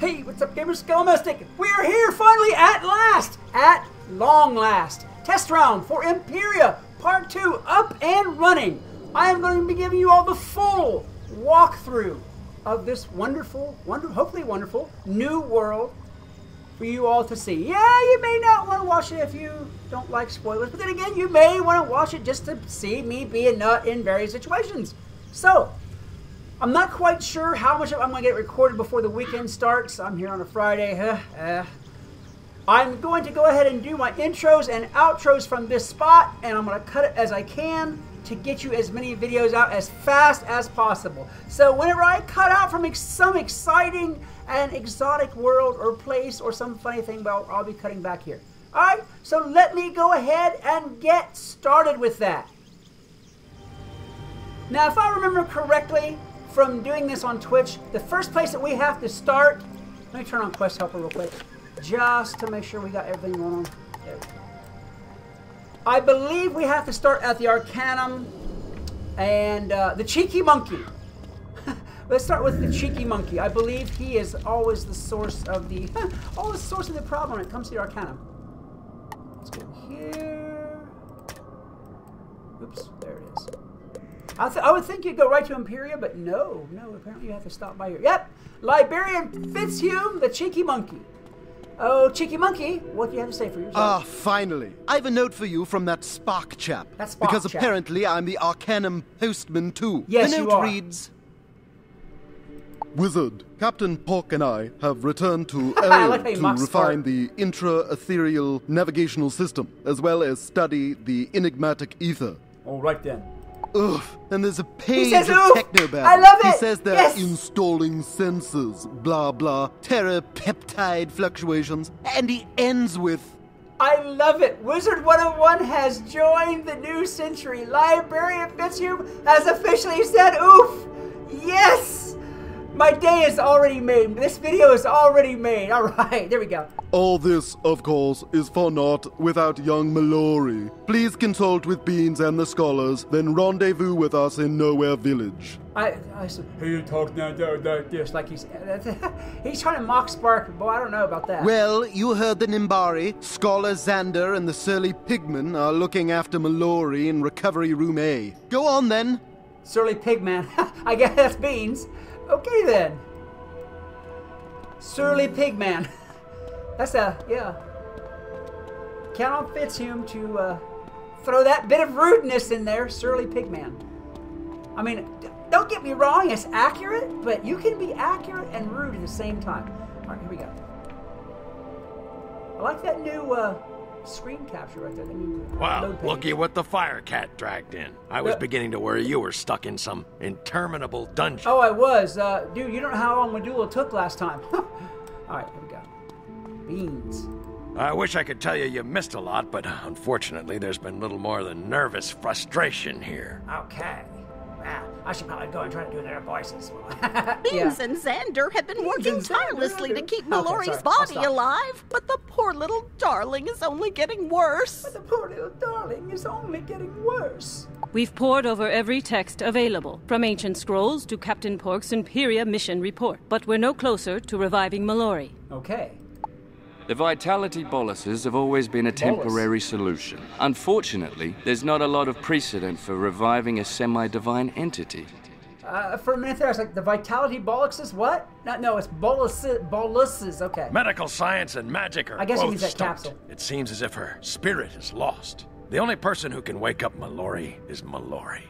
Hey, what's up, gamers? Skelemystyk. We are here finally at last, at long last. Test round for Empyrea Part 2 up and running. I am going to be giving you all the full walkthrough of this wonderful, hopefully wonderful, new world for you all to see. Yeah, you may not want to watch it if you don't like spoilers, but then again, you may want to watch it just to see me be a nut in various situations. So, I'm not quite sure how much I'm going to get recorded before the weekend starts. I'm here on a Friday. I'm going to go ahead and do my intros and outros from this spot, and I'm going to cut it as I can to get you as many videos out as fast as possible. So whenever I cut out from some exciting and exotic world or place or some funny thing, well, I'll be cutting back here. Alright, so let me go ahead and get started with that. Now, if I remember correctly from doing this on Twitch, the first place that we have to start, let me turn on Quest Helper real quick, just to make sure we got everything going on. There we go. I believe we have to start at the Arcanum and the Cheeky Monkey. Let's start with the Cheeky Monkey. I believe he is always the source of the problem when it comes to the Arcanum. Let's go here. Oops, there it is. I would think you'd go right to Empyrea, but no, apparently you have to stop by here. Yep, Librarian Fitzhume, the Cheeky Monkey. Oh, Cheeky Monkey, what do you have to say for yourself? Ah, finally. I have a note for you from that Spark chap. That Spark because chap. Apparently I'm the Arcanum postman too. Yes, the you note are. reads, Wizard, Captain Pork and I have returned to I Ariel like how you to mock refine Spark. the intra-ethereal navigational system, as well as study the enigmatic ether. All right then. Ugh, and there's a page says of oof. technobabble. I love He it. says they're Yes. installing sensors, blah blah, terapeptide fluctuations, and he ends with, I love it. Wizard101 has joined the new century. Librarian Fitzhume has officially said oof. Yes. My day is already made. This video is already made. All right, there we go. all this, of course, is for naught without young Mallory. Please consult with Beans and the scholars, then rendezvous with us in Nowhere Village. I said, hey, you talk now, this, like he's trying to mock Spark. Boy, I don't know about that. Well, you heard the Nimbari. Scholar Xander and the Surly Pigman are looking after Mallory in Recovery Room A. Go on, then. Surly Pigman. I guess that's Beans. Okay, then. Surly Pigman. That's yeah. Count on Fitzhume to throw that bit of rudeness in there, Surly Pigman. I mean, don't get me wrong, it's accurate, but you can be accurate and rude at the same time. All right, here we go. I like that new screen capture right there. The new Well, load page. looky what the fire cat dragged in. I was beginning to worry you were stuck in some interminable dungeon. Oh, I was. Dude, you don't know how long Medulla took last time. All right, here we go. Beans. I wish I could tell you you missed a lot, but unfortunately there's been little more than nervous frustration here. Okay. I should probably go and try to do their voices. Beans and Xander have been working and Xander, tirelessly to keep Okay, Mallory's sorry, I'll body stop. alive, but the poor little darling is only getting worse. But the poor little darling is only getting worse. We've pored over every text available, from ancient scrolls to Captain Pork's Empyrea mission report, but we're no closer to reviving Mallory. Okay. The vitality boluses have always been a temporary solution. Unfortunately, there's not a lot of precedent for reviving a semi-divine entity. For a minute there, I was like, the vitality boluses? What? No, it's boluses. Okay. Medical science and magic are I guess it both means that stumped. capsule. It seems as if her spirit is lost. The only person who can wake up Mallory is Mallory.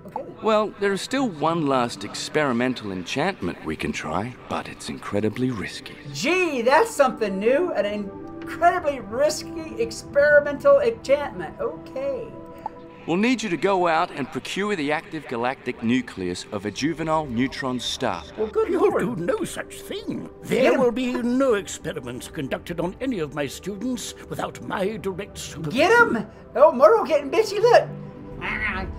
Okay. Then. Well, there is still one last experimental enchantment we can try, but it's incredibly risky. Gee, that's something new. An incredibly risky experimental enchantment. Okay. We'll need you to go out and procure the active galactic nucleus of a juvenile neutron star. Well, good You'll lord. do no such thing. Get There him. will be no experiments conducted on any of my students without my direct supervision. Get him! Oh, Murrow getting bitchy. Look.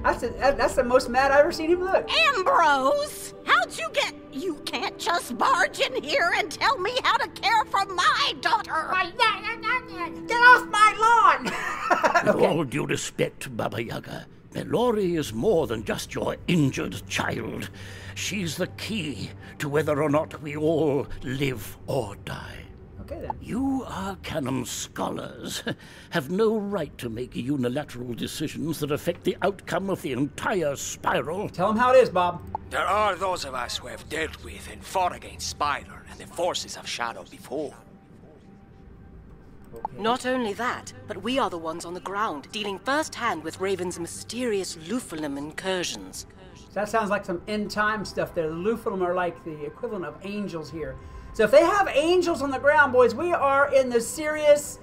That's the most mad I've ever seen him look. Ambrose, how'd you get... You can't just barge in here and tell me how to care for my daughter. Get off my lawn! With all due respect, Baba Yaga, Mallory is more than just your injured child. She's the key to whether or not we all live or die. Okay, then. You Arcanum scholars have no right to make unilateral decisions that affect the outcome of the entire spiral. Tell him how it is, Bob. There are those of us who have dealt with and fought against Spider and the forces of Shadow before. Not only that, but we are the ones on the ground, dealing first-hand with Raven's mysterious Lupulum incursions. That sounds like some end-time stuff there. The Lupulum are like the equivalent of angels here. So if they have angels on the ground, boys, we are in the serious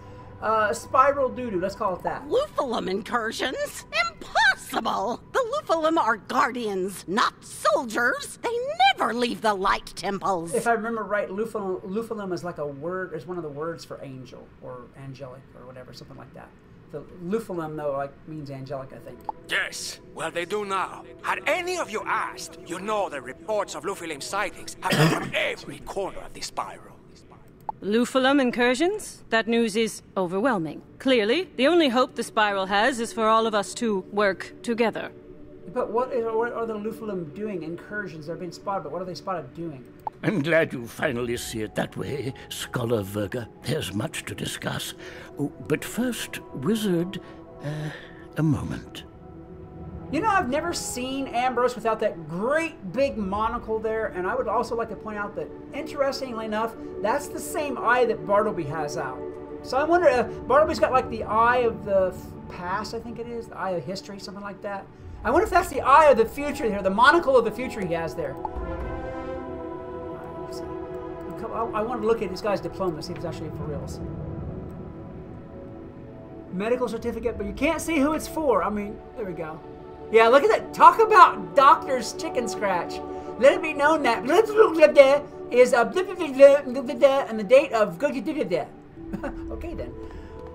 spiral doo-doo. Let's call it that. Lupulum incursions? Impossible! The Lupulum are guardians, not soldiers. They never leave the light temples. If I remember right, Lupulum is like a word, is one of the words for angel or angelic or whatever, something like that. The Lupulum, though, like means angelic, I think. Yes, well they do now. Had any of you asked, you know the reports of Lupulum sightings have come from every corner of the spiral. Lupulum incursions? That news is overwhelming. Clearly, the only hope the spiral has is for all of us to work together. But what are the Lupulum doing? Incursions, they're being spotted, but what are they spotted doing? I'm glad you finally see it that way, Scholar Verga. There's much to discuss. Oh, but first, Wizard, a moment. You know, I've never seen Ambrose without that great big monocle there, and I would also like to point out that, interestingly enough, that's the same eye that Bartleby has out. So I wonder if Bartleby's got like the eye of the past, I think it is, the eye of history, something like that. I wonder if that's the eye of the future here, the monocle of the future he has there. I want to look at this guy's diploma, see if it's actually for reals. Medical certificate, but you can't see who it's for. I mean, there we go. Yeah, look at that. Talk about doctor's chicken scratch. Let it be known that is and the date of okay then.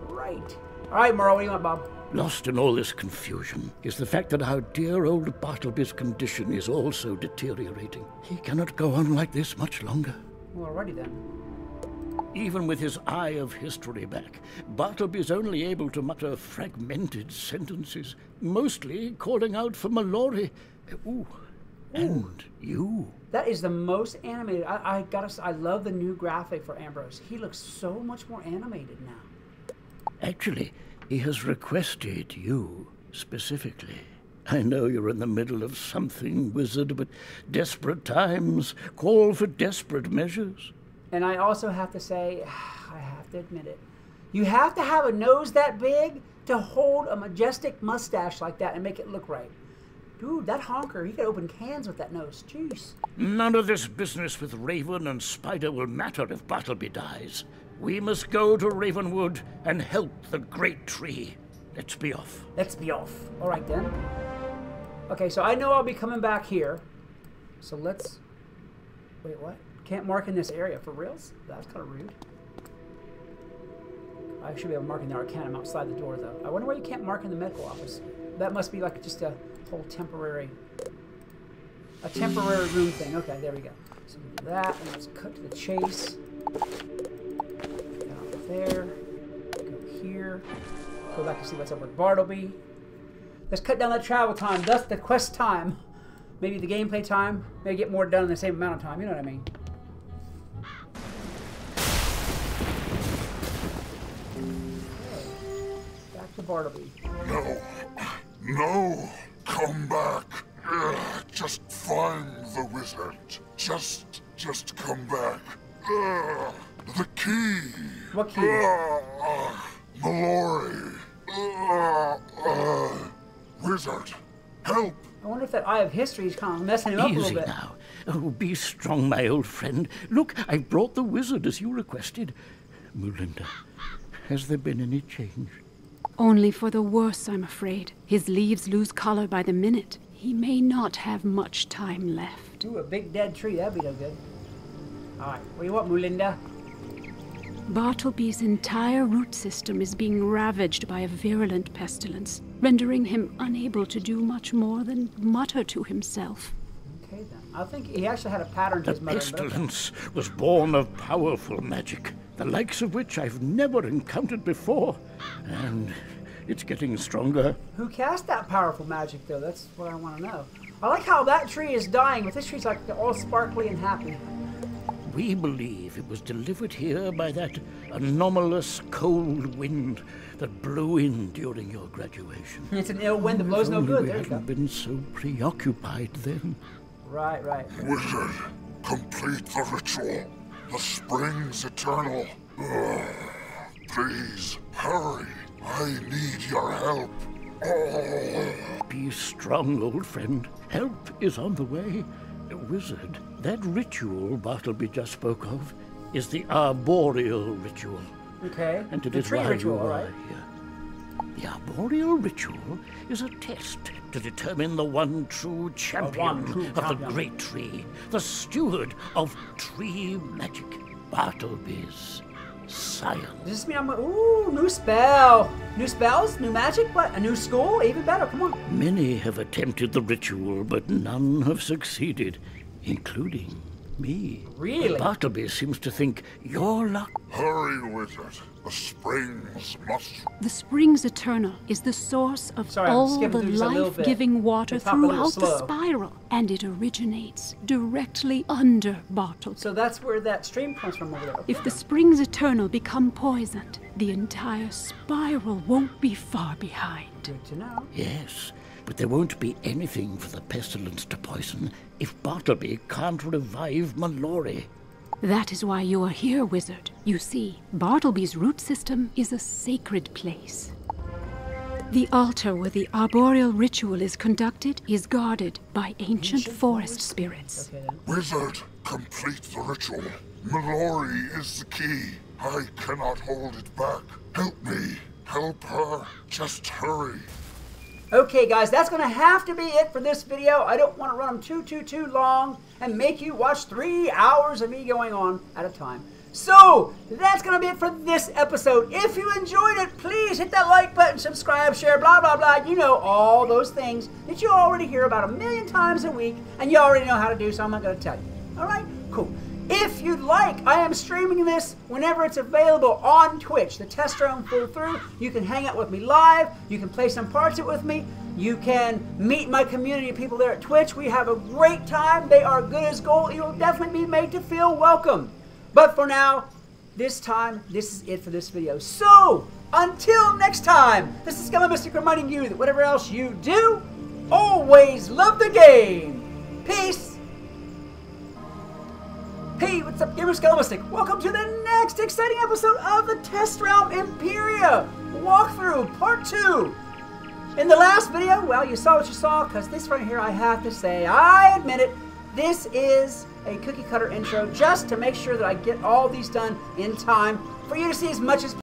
Right. All right, Merle, what do you want, Bob? Lost in all this confusion is the fact that our dear old Bartleby's condition is also deteriorating. He cannot go on like this much longer. Well, alrighty then. Even with his eye of history back, Bartleby's only able to mutter fragmented sentences, mostly calling out for Mallory. Ooh. And you. That is the most animated. I love the new graphic for Ambrose. He looks so much more animated now. Actually, he has requested you specifically. I know you're in the middle of something, Wizard, but desperate times call for desperate measures. And I also have to say, I have to admit it, you have to have a nose that big to hold a majestic mustache like that and make it look right. Dude, that honker, he could open cans with that nose. Jeez. None of this business with Raven and Spider will matter if Bartleby dies. We must go to Ravenwood and help the great tree. Let's be off. Let's be off. All right, then. Okay, so I know I'll be coming back here. So let's... Wait, what? Can't mark in this area. For reals? That's kind of rude. I should be able to mark in the Arcanum outside the door, though. I wonder why you can't mark in the medical office. That must be like just a whole temporary room thing. Okay, there we go. So we do that, and let's cut to the chase. Get out there. Go here. Go back and see what's up with Bartleby. Let's cut down that travel time, thus the quest time. Maybe the gameplay time. Maybe get more done in the same amount of time. You know what I mean? Okay. Back to Bartleby. No. No. Come back. Just find the wizard. Just come back. The key. What key? Mallory. Wizard, help. I wonder if that eye of history is kind of messing him up a little bit. Easy now. Oh, be strong, my old friend. Look, I brought the wizard as you requested. Mulinda, has there been any change? Only for the worse, I'm afraid. His leaves lose color by the minute. He may not have much time left. Ooh, a big dead tree. That'd be no good. All right, what do you want, Mulinda? Bartleby's entire root system is being ravaged by a virulent pestilence, rendering him unable to do much more than mutter to himself. Okay, then. I think he actually had a pattern to his muttering. The pestilence was born of powerful magic, the likes of which I've never encountered before. And it's getting stronger. Who cast that powerful magic, though? That's what I want to know. I like how that tree is dying, but this tree's like all sparkly and happy. We believe it was delivered here by that anomalous cold wind that blew in during your graduation. It's an ill wind that blows no good. We There you go. hadn't been so preoccupied then. Right, right. Wizard, complete the ritual. The spring's eternal. Please, hurry. I need your help. Be strong, old friend. Help is on the way. Wizard, that ritual Bartleby just spoke of is the arboreal ritual. Okay. And it The is tree why ritual, you are right? here. The arboreal ritual is a test to determine the one true champion of the great tree, the steward of tree magic, Bartleby's scion. Does this mean I'm... Ooh, new spell. New spells? New magic? What? A new school? Even better. Come on. Many have attempted the ritual, but none have succeeded, including me. Really? Bartleby seems to think your luck... Hurry, Wizard. The springs must... The springs eternal is the source of Sorry, I'm all skipping the through just a little bit. life-giving water They talk a little throughout the slow. spiral, and it originates directly under Bartleby. So that's where that stream comes from over there. Okay. If the springs eternal become poisoned, the entire spiral won't be far behind. Good to know. Yes, but there won't be anything for the pestilence to poison if Bartleby can't revive Mallory. That is why you are here, Wizard. You see, Bartleby's root system is a sacred place. The altar where the arboreal ritual is conducted is guarded by ancient forest spirits. Okay, then. Wizard, complete the ritual. Mallory is the key. I cannot hold it back. Help me. Help her. Just hurry. Okay, guys, that's going to have to be it for this video. I don't want to run them too long and make you watch 3 hours of me going on at a time. So, that's going to be it for this episode. If you enjoyed it, please hit that like button, subscribe, share, blah, blah, blah. You know, all those things that you already hear about a million times a week, and you already know how to do, so I'm not going to tell you. All right? Cool. If you'd like, I am streaming this whenever it's available on Twitch. The test round flew through. You can hang out with me live. You can play some parts of it with me. You can meet my community of people there at Twitch. We have a great time. They are good as gold. You'll definitely be made to feel welcome. But for now, this is it for this video. So, until next time, this is Skelemystyk reminding you that whatever else you do, always love the game. Peace. Hey, what's up, gamer? Skelemystyk. Welcome to the next exciting episode of the Test Realm Empyrea walkthrough part 2. In the last video, well, you saw what you saw, because this right here, I have to say, I admit it, this is a cookie cutter intro just to make sure that I get all these done in time for you to see as much as